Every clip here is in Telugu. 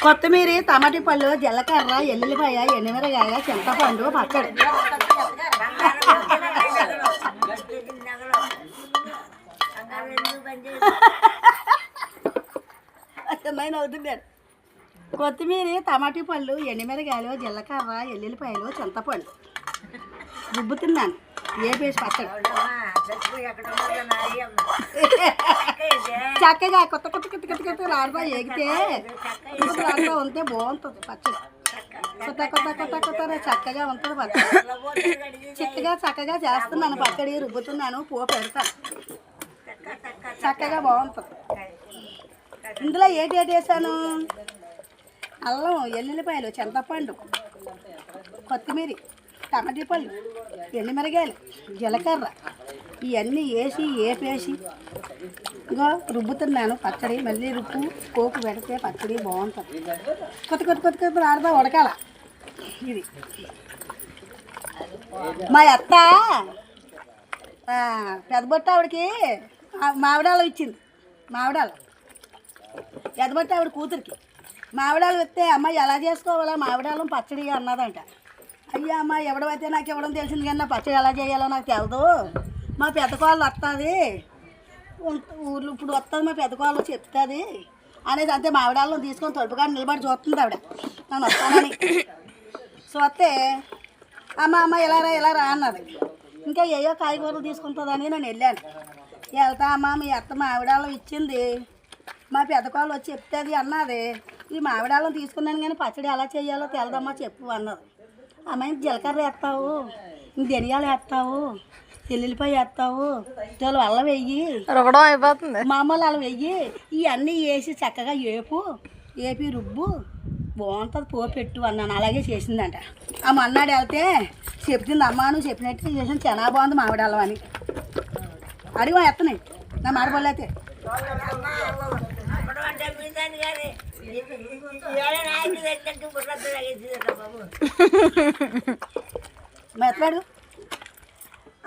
కొత్తిమీర, టమాటీ పళ్ళు, జీలకర్ర, ఎల్లుల్లిపాయ, ఎండుమిరగాయ, చింతపండు, పచ్చడి. అవుతుంది. కొత్తిమీర, టమాటీ పళ్ళు, ఎండుమిరగాయలు, జీలకర్ర, ఎల్లుల్లిపాయలు, చింతపండు రుబ్బుతున్నాను. వేపేసి పచ్చడి చక్కగా కొత్త కొత్త కొత్త కొత్త కొత్త రాడుగా ఏగితే రాడుగా ఉంటే బాగుంటుంది పచ్చడి. కొత్త కొత్త కొత్త కొత్త చక్కగా ఉంటుంది పచ్చడి. చక్కగా చేస్తున్నాను పచ్చడి, రుబ్బుతున్నాను, పువ్వు పెడతాను. చక్కగా బాగుంటుంది. ఇందులో ఏటి వేసాను? అల్లం, ఎల్లుల్లిపాయలు, చింతపండు, కొత్తిమీర, టమాటీ పళ్ళు, ఎండుమిరగాయలు, జీలకర్ర ఇవన్నీ వేసి వేపేసి ఇంకా రుబ్బుతున్నాను పచ్చడి. మళ్ళీ రుబ్బు పోపు పెడితే పచ్చడి బాగుంటుంది. కొత్త కొత్త కొత్త కొత్త ఆడదా ఉడకాల. ఇది మా అత్త పెద్దబొట్ట ఆవిడకి మామిడాలు ఇచ్చింది. మామిడాలు పెద్దబొట్ట ఆవిడ కూతురికి మామిడాలు ఇస్తే అమ్మ ఎలా చేసుకోవాలా మామిడాలు పచ్చడి అన్నదంట. అయ్యా అమ్మ ఎవడైతే నాకు ఇవ్వడం తెలిసింది కానీ నా పచ్చడి ఎలా చేయాలో నాకు తెలదు. మా పెద్ద కోళ్ళు వస్తుంది ఊర్లో ఇప్పుడు వస్తుంది, మా పెద్ద కోళ్ళు చెప్తుంది అనేది. అంతే మామిడాలను తీసుకొని తొడుపుగా నిలబడి చూస్తుంది ఆవిడ నన్ను వస్తానని. చూస్తే అమ్మ ఇలా రా అన్నది. ఇంకా ఏయో కాయగూరలు తీసుకుంటుందని నేను వెళ్ళాను. వెళ్తా అమ్మ మీ అత్త మామిడాలు ఇచ్చింది, మా పెద్ద కోళ్ళు వచ్చి చెప్తుంది అన్నది. ఈ మామిడాలను తీసుకున్నాను కానీ పచ్చడి ఎలా చేయాలో తెలదమ్మా చెప్పు అన్నది. అమ్మాయి జీలకర్ర వేస్తావు, ధనియాలు వేస్తావు, ఎల్లుల్లిపాయ వేస్తావు, తోలు అల్లం వెయ్యి, అయిపోతుంది మామూలు అల్లం వెయ్యి, ఇవన్నీ వేసి చక్కగా ఏపి రుబ్బు బాగుంటుంది పోపు పెట్టు అన్నాను. అలాగే చేసిందంట. ఆ మన్నాడు వెళ్తే చెప్తుంది అమ్మ నువ్వు చెప్పినట్టు చేసాను చాలా బాగుంది మామిడి అల్లం అని. అడిగా ఎత్తనాయి నా మాడపళ్ళు అయితే మెత్తడు.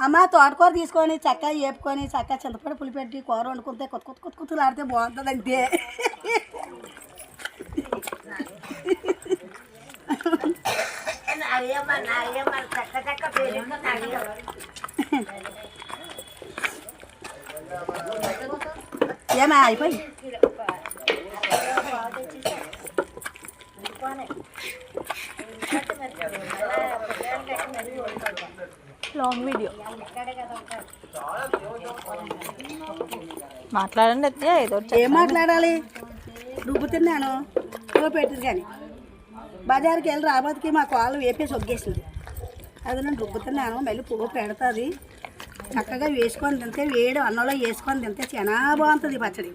అమ్మ తోటకూర తీసుకొని చక్కగా వేపుకొని చక్కగా చింతపండు పులిపెట్టి కూర వండుకుంటే కొత్త కొత్త కొత్త కొత్తలు ఆడితే బాగుంటుంది అంతే. ఏమా అయిపోయి లాంగ్ వీడియో మాట్లాడండి. ఏం మాట్లాడాలి? రుబ్బుతున్నాను పెట్టింది కానీ బజార్కి వెళ్ళి రాబోతుకి మా కాళ్ళు వేపేసి ఒగ్గేసింది. అది నేను రుబ్బుతున్నాను. మళ్ళీ పువ్వు పెడుతుంది చక్కగా వేసుకొని తింటే వేడి అన్నంలో వేసుకొని తింటే చాలా బాగుంటుంది పచ్చడి.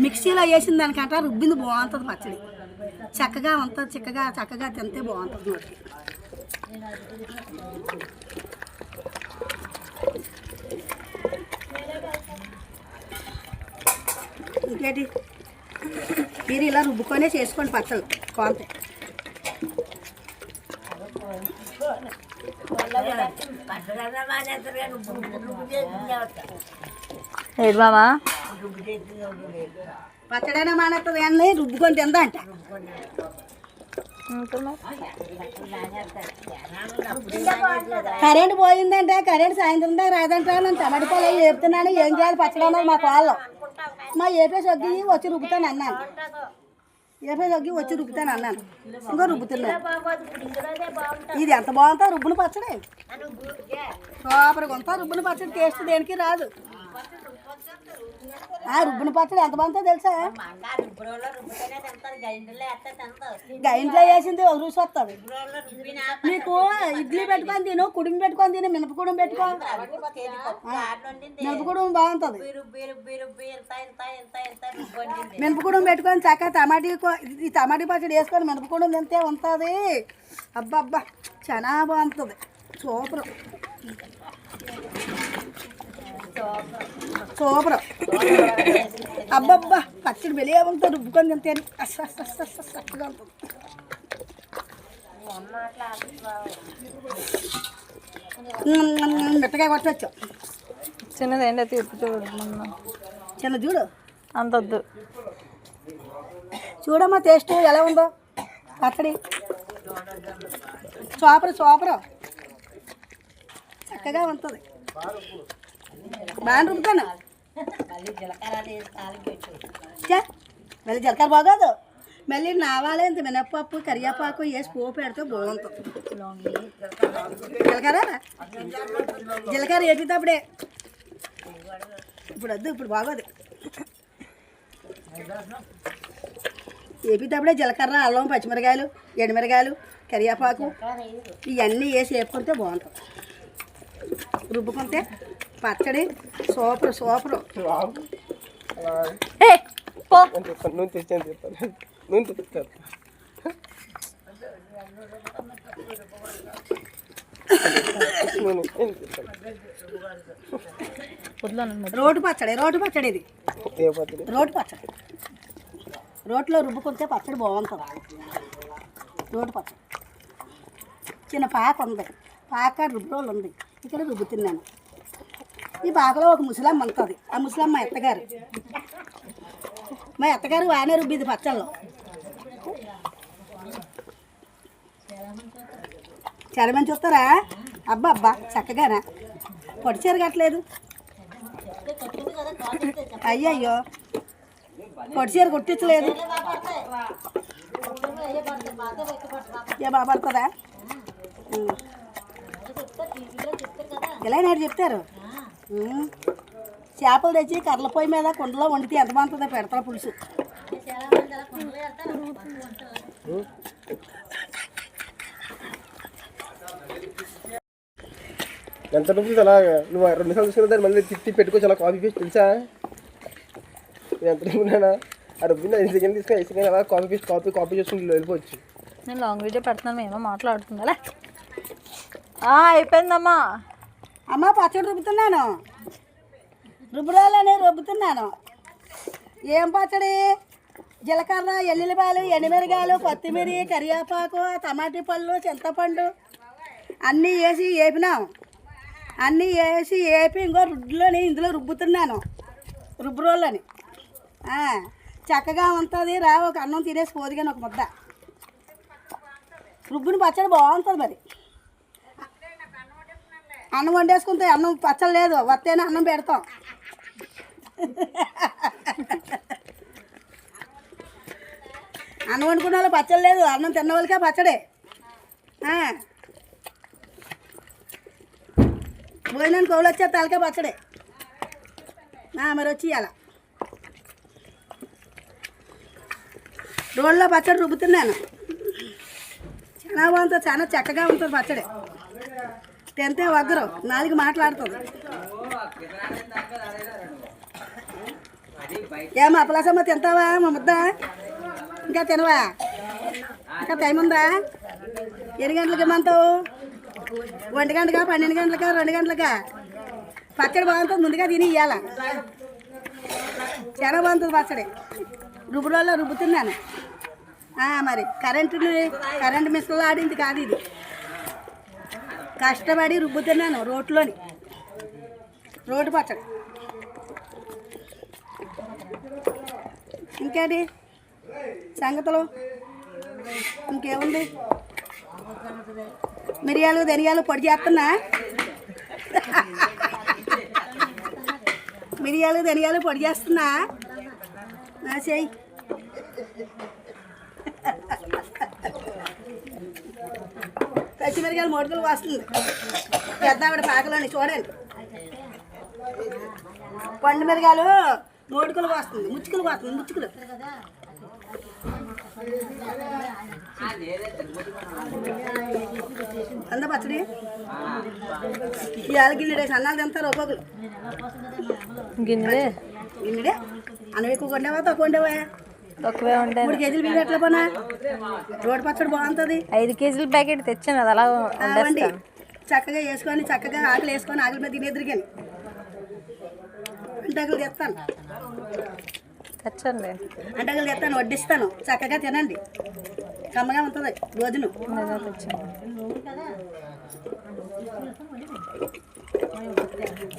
మిక్సీలో వేసిన దానికంట రుబ్బింది బాగుంటుంది పచ్చడి. చక్కగా ఉంటుంది చక్కగా తింటే బాగుంటుంది నోటికి. ఇంకేంటి మీరు ఇలా రుబ్బుకొనే చేసుకోండి పచ్చళ్ళు బాగుంటాయి. బాబా పచ్చడైనా మానేస్తుంది కానీ రుబ్బుకొని తిందా అంట. కరెంట్ పోయిందంటే కరెంట్ సాయంత్రం దాకా రాదంట. నేను టమాటా పళ్ళు అవి చెప్తున్నాను ఏం చేయాలి పచ్చడి అన్నది మా కాళ్ళు. మా ఏపేసి వగ్గి వచ్చి రుబ్బుతాను అన్నాను. ఏపేసి వగ్గి వచ్చి రుబ్బుతాను అన్నాను. ఇంకా రుబ్బుతున్నాను. ఇది ఎంత బాగుంటుంది రుబ్బున పచ్చడి. సూపర్గా ఉంటుంది రుబ్బున పచ్చడి. టేస్ట్ దేనికి రాదు. రుబ్బున పచ్చడి ఎంత బాగుంటుందో తెలుసా? గైంట్లో వేసింది ఒక రుచి వస్తుంది. నీకు ఇడ్లీ పెట్టుకొని తిను, కుడుము పెట్టుకొని తిను, మినపకుడుం పెట్టుకో. మినపకుడుం బాగుంటుంది. మినపకుడుం పెట్టుకొని చక్కగా ఈ టమాటీ పచ్చడి వేసుకొని మినపకుడుం తింటే ఉంటుంది. అబ్బా చాలా బాగుంటుంది. సూపర్ అబ్బబ్బా పచ్చడి వెలిగే ఉంటుంది. రుబ్బుకొని తింటే చక్కగా ఉంటుంది. మెత్తగా కొట్టచ్చు. చిన్నది ఏంటో తీర్పు చూడు. చిన్న చూడు అంత వద్దు. చూడమ్మా టేస్ట్ ఎలా ఉందో పచ్చడి. సూపరు చక్కగా ఉంటుంది. బాగా రుబ్బుతాను. మళ్ళీ జీలకర్ర బాగోదు. మళ్ళీ నావాలి ఇంత మినప్పప్పు కరివేపాకు వేసి పోపు పెడితే బాగుంటుంది. జీలకర్ర వేసేటప్పుడే. ఇప్పుడు వద్దు, ఇప్పుడు బాగోదు. వేపేటప్పుడే జీలకర్ర, అల్లం, పచ్చిమిరకాయలు, ఎండుమిరకాయలు, కరివేపాకు ఇవన్నీ వేసి వేపుకుంటే బాగుంటుంది. రుబ్బుకుంటే పచ్చడి సూపరు. రోడ్డు పచ్చడి ఇది. రోడ్డు పచ్చడి. రోట్లో రుబ్బుకుంటే పచ్చడి బాగుంటుంది. రోడ్డు పచ్చడి. చిన్న పాక ఉంది. పాక రుబ్బురోలు ఉంది. ఇక్కడ రుబ్బుతున్నాను. ఈ పాకలో ఒక ముసలమ్మ ఉంటుంది. ఆ ముసలమ్మ మా అత్తగారు. మా అత్తగారు బాగానే రుబ్బిది పచ్చళ్ళు. చాలా మంది చూస్తారా? అబ్బా చక్కగానా పొడి చీర కట్టలేదు. అయ్యయ్యో పొడి చీర కుట్టించలేదు. ఏ బాగా పడుతుందా? ఇలా నేడు చెప్తారు. చేపలు తెచ్చి కర్రల పొయ్యి మీద కుండలో వండితే ఎంత బాగుంటుందో పెడతారు పులుసు. ఎంత రూపాయలు అలాగా నువ్వు 2 నిమిషాలు చూసుకున్న దాన్ని మళ్ళీ తిప్పి పెట్టుకోవచ్చు. అలా కాఫీ పేస్ట్ తెలుసా? ఎంత రూపాయనా ఆ రూపాయలు 5 సెకండ్ తీసుకొని 5 సెకండ్ అలా కాపీ చేసుకుని వెళ్ళిపోవచ్చు. నేను లాంగ్ వీడియో పెడుతున్నాను. ఏమో మాట్లాడుతుందా? అయిపోయిందమ్మా. అమ్మ పచ్చడి రుబ్బుతున్నాను. రుబ్బురాలని రుబ్బుతున్నాను. ఏం పచ్చడి? జీలకర్ర, ఎల్లుల్లిపాయలు, ఎండుమిరకాయలు, కొత్తిమీర, కరివేపాకు, టమాటీ పళ్ళు, చింతపండు అన్నీ వేసి వేపినాం. అన్నీ వేసి వేపి ఇంకో ఇందులో రుబ్బుతున్నాను. రుబ్బురోళ్ళని చక్కగా ఉంటుంది. రా ఒక అన్నం తినేసి పోదిగాని ఒక ముద్ద. రుబ్బుని పచ్చడి బాగుంటుంది. మరి అన్నం వండేసుకుంటే అన్నం పచ్చడి లేదు. వస్తేనే అన్నం పెడతాం. అన్నం వండుకున్న వాళ్ళు పచ్చడి లేదు. అన్నం తిన్న వాళ్ళకే పచ్చడే. భోజనానికి కౌలు వచ్చే తలకే పచ్చడే. మరి వచ్చి ఇవ్వాల రోడ్లో పచ్చడి రుబ్బుతున్నాను. చాలా బాగుంటుంది. చాలా చక్కగా ఉంటుంది పచ్చడి. తింటే వగ్గరు, 4 మాట్లాడుతుంది. ఏమో అప్పలాసమ్మ తింటావా మా ముద్ద? ఇంకా తినవా? ఇంకా టైం ఉందా? ఎన్ని గంటలకి ఇమ్మంటావు? 1 గంటగా, 12 గంటలకా, 2 గంటలకా? పచ్చడి బాగుంటుంది. ముందుగా తిని ఇవ్వాల. చాలా బాగుంటుంది పచ్చడి. రుబ్బురోల్లో రుబ్బుతున్నాను. మరి కరెంటు మిషన్లో ఆడింది కాదు ఇది. కష్టపడి రుబ్బుతున్నాను రోట్లోని. రోడ్డు పచ్చడి. ఇంకేంటి సంగతులు? ఇంకేముంది? మిరియాలు ధనియాలు పొడి చేస్తున్నా. మిరియాలు ధనియాలు పొడి చేస్తున్నా. చెయ్యి. పచ్చిమిరకాయలు మోటుకలు వస్తుంది. పెద్ద ఆవిడ పాకలోని చూడండి. పండు మిరకాయలు మోటుకలు వస్తుంది. ముచ్చుకలు వస్తుంది. ముచ్చుకలు అంద పచ్చడి. ఇవాళ గిన్నెడే సన్నాలు తింటారు ఒక్కొక్కరు. గిన్నెడే అన్నం ఎక్కువ కొండేవా తక్కువ వండేవా? తక్కువే ఉంటాయి. 3 కేజీలు బియ్యం ఎట్లా పోనా? రోడ్డు పచ్చడి బాగుంటుంది. 5 కేజీల ప్యాకెట్ తెచ్చాను. అది అలా వండి చక్కగా వేసుకొని చక్కగా ఆకలి వేసుకొని ఆకలి మీద తినేద్దరికాను. అంటాకులు తెస్తాను. తెచ్చండి. అంటాకులు తెస్తాను, వడ్డిస్తాను. చక్కగా తినండి. కమ్మగా ఉంటుంది రోజును.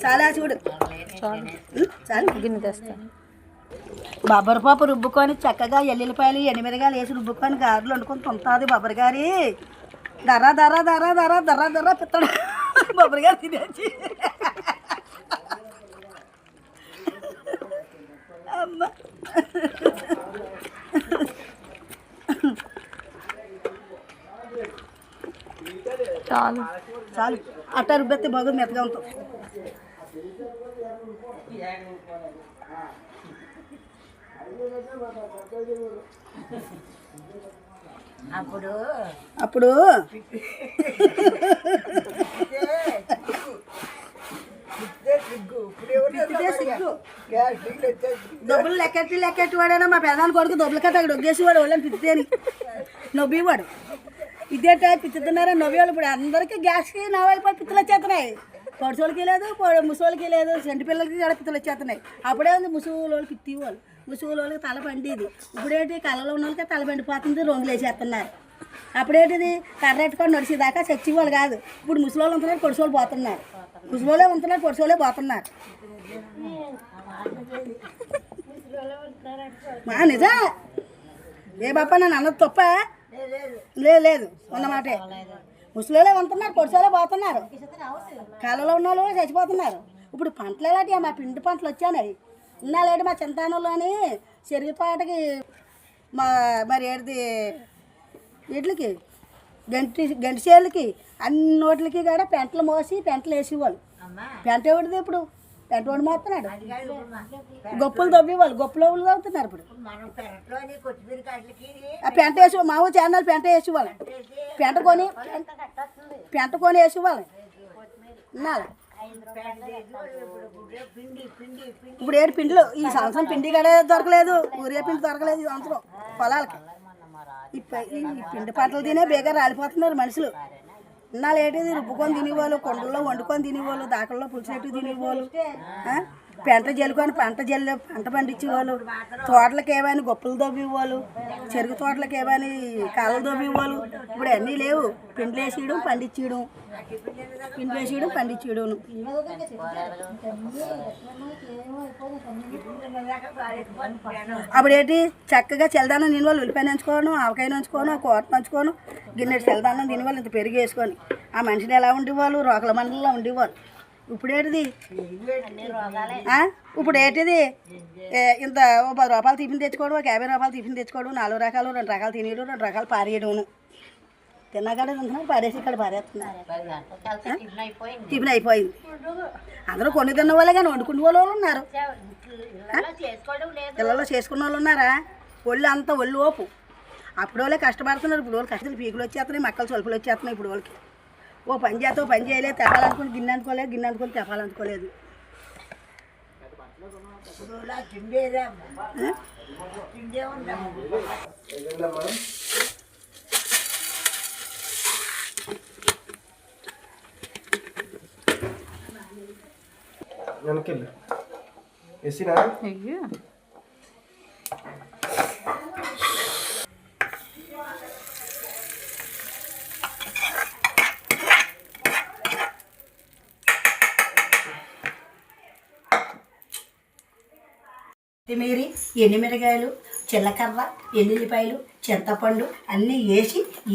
చాలా చూడు. చాలు గిన్నె తెస్తాను. బొబ్బరి పప్పు రుబ్బుకొని చక్కగా ఎల్లుల్లిపాయలు ఎనిమిదిగాలు వేసి రుబ్బుకొని గారెలు వండుకొని తింటుంది బొబ్బరి గారి దర్రా దర్రా దర్రా దర్రా దర్రా దర్రా పిత్తడు బొబ్బరి గారు తినేసి అమ్మ చాలు చాలు అట్టా రుబ్బెత్తే బాగుంది మెత్తగా ఉంటుంది. అప్పుడు డబ్బులు లెక్కెట్టి వాడైనా మా పెదాన్ని కొడుకు డబ్బులు కట్ట అక్కడ ఒగ్గేసేవాడు వాళ్ళని పిత్తేని నవ్వేవాడు. ఇదేట పిత్తుతున్నారా నవ్వేవాళ్ళు. ఇప్పుడు అందరికీ గ్యాస్కి నవ్వైపోయి పిత్తులు వచ్చేస్తున్నాయి. పొడిసోళ్ళకి లేదు ముసోళ్ళకి లేదు సెంటి పిల్లలకి కూడా పిత్తులు వచ్చేస్తున్నాయి. అప్పుడే ఉంది ముసలోళ్ళకి పిత్తివాళ్ళు ముసలోళ్ళకి తల పండేది. ఇప్పుడేంటి కళ్ళలో ఉన్న వాళ్ళకి తల పండిపోతుంది రంగులు వేసేస్తున్నారు. అప్పుడేంటిది కర్రెట్టుకొని నడిచేదాకా చచ్చివాళ్ళు కాదు. ఇప్పుడు ముసలోళ్ళు ఉంటున్నారు పొడిసోళ్ళు పోతున్నారు. ముసలోళ్ళే ఉంటున్నారు పొడిసోళ్ళే పోతున్నారు. మా నిజా ఏ బాపా నన్ను అన్నది తప్ప లేదు ఉన్నమాటే. ముసలోళ్ళే ఉంటున్నారు పొడిసోళ్ళే పోతున్నారు. కాలంలో ఉన్న వాళ్ళు చచ్చిపోతున్నారు. ఇప్పుడు పంటలు ఎలాంటి మా పిండి పంటలు వచ్చాయి. ఇన్నాళ్ళేటి మా చింతానంలో అని చెరుకుపాటకి మరి ఏడిది వీటికి గంటి చేళ్ళకి అన్ని నోట్లకి కూడా పెంటలు మోసి పెంటలు వేసేవాళ్ళు. పెంట ఎవడిది ఇప్పుడు పెంట వాడు మోస్తున్నాడు. గొప్పలు తవ్వేవాళ్ళు గొప్పలు తవ్వుతున్నారు. ఇప్పుడు ఆ పెంట వేసి మా ఊరు చాన్నాలు పెంట వేసేవాళ్ళం. పెంట కొని వేసేవాళ్ళం. విన్నారా ఇప్పుడు ఏడు పిండిలు ఈ సంవత్సరం పిండి కూడా దొరకలేదు. ఊరే పిండి దొరకలేదు ఈ సంవత్సరం పొలాలకి. ఈ పిండి పంటలు తినే బేగా రాలిపోతున్నారు మనుషులు. ఇన్నాళ్ళు ఏంటిది రుబ్బుకొని తినేవాళ్ళు, కొండల్లో వండుకొని తినేవాళ్ళు, దాకల్లో పులిసేట్టు తినేవాళ్ళు, పెంట జల్లుకొని పంట పండించేవాళ్ళు, తోటలకు ఏమైనా గొప్పలు దొబ్బివ్వాలి, చెరుకు తోటలకు ఏమైనా కాళ్ళు దొబ్బివ్వాలి. ఇప్పుడు అన్నీ లేవు. పిండి వేసేయడం పండించేయడం అప్పుడేంటి చక్కగా చల్లదానం తిని వాళ్ళు ఉల్లిపాయ నంచుకోను, ఆవకాయ నంచుకోను, కూర నంచుకోను, గిన్నెడు చల్లదానం తిని వాళ్ళు ఇంత పెరిగి వేసుకొని ఆ మనిషిని ఎలా ఉండేవాళ్ళు రోకల మండలంలో ఉండేవాళ్ళు. ఇప్పుడేటిది ఇంత 10 రూపాయలు టిఫిన్ తెచ్చుకోవడం, 50 రూపాయలు టిఫిన్ తెచ్చుకోవడం, 4 రకాలు 2 రకాలు తినేయడం, 2 రకాలు పారేయడం. తిన్నాకాడే తింటున్నారు పారేసి ఇక్కడ పారేస్తున్నారు. టిఫిన్ అయిపోయింది. అందరూ కొన్ని తిన్న వాళ్ళే కానీ వండుకునే వాళ్ళు ఉన్నారు. పిల్లలు చేసుకున్న వాళ్ళు ఉన్నారా? ఒళ్ళు ఓపు. అప్పుడు వాళ్ళే కష్టపడుతున్నారు. ఇప్పుడు వాళ్ళు కష్టాలు పీకులు వచ్చేస్తున్నాయి, మక్కలు సొలుపులు వచ్చేస్తున్నాయి. ఇప్పుడు వాళ్ళకి ఓ పని చేస్తావు పని చేయలేదు, తెప్పాలనుకుని గిన్నె అనుకోలేదు తెప్పాలనుకోలేదు. వెనకెళ్ళి వేసినా కొత్తిమీర, ఎండుమిరకాయలు, చిల్లకర్ర, ఎల్లుల్లిపాయలు, చింతపండు అన్నీ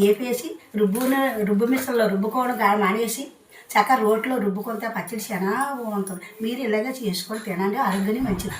వేపేసి రుబ్బు మిశ్రలో రుబ్బుకోవడం మానేసి చక్కగా రోట్లో రుబ్బుకుంటే పచ్చడి చాలా బాగుంటుంది. మీరు ఇలాగే చేసుకొని తినండి, ఆరోగ్యానికి మంచిది.